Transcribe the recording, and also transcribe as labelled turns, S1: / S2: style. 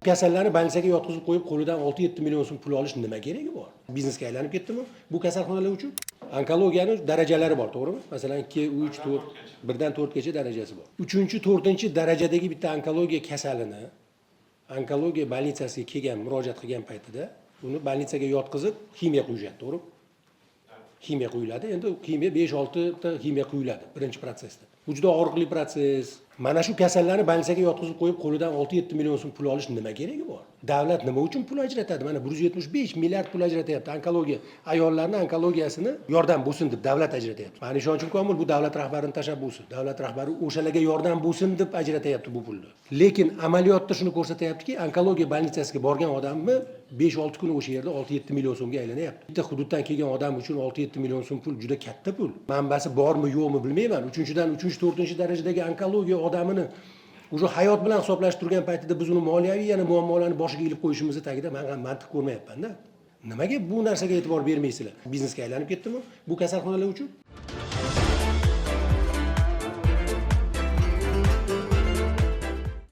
S1: Kasallarni больницаga yotqizib qo'yib, qo'lidan 6-7 million so'm pul olish nima keragi bor? Biznesga aylanib ketdimi bu kasalxonalar uchun? Onkologiyani darajalari bor, to'g'rimi? Masalan, 2, 3, 4, 1dan 4 gacha darajasi bor. 3-4 darajadagi bitta onkologiya kasalini onkologiya больницasiga kelgan, murojaat qilgan paytida uni больницаga yotqizib, ximiya qo'yishadi, to'g'rimi? Ximiya qo'yiladi. Endi ximiya 5-6 ta ximiya qo'yiladi birinchi protsessda. Bu juda og'riqli proses. Mana shu kasallarni больницаga yotqizib qo'yib, qo'lidan 6-7 million so'm pul olish nima keragi bor? Davlat nima uchun pul ajratadi? Mana 175 milliard pul ajratyapti onkologiya, ayollarning onkologiyasini yordam bo'lsin deb davlat ajratyapti. Mani ishonchim komil, bu davlat rahbarining tashabbusi. Davlat rahbari o'shalarga yordam bo'lsin deb ajratyapti bu pulni. Lekin amaliyotda shuni ko'rsatyaptiki, onkologiya больницasiga borgan odamni 5-6 kun o'sha yerda 6-7 million so'mga aylanyapti. Bitta hududdan kelgan odam uchun 6-7 million so'm pul juda katta pul. Manbasi bormi, yo'qmi bilmayman. 3-dan 3-4 darajadagi onkologiya odamini o'sha hayot bilan hisoblashib turgan paytida biz uni moliyaviy yana muammolarni boshiga ilib qo'yishimizni tagida men ham mantiq ko'rmayapman-da. Nimaga bu narsaga e'tibor bermaysizlar? Biznesga aylanib ketdimi bu kasalxonalar uchun?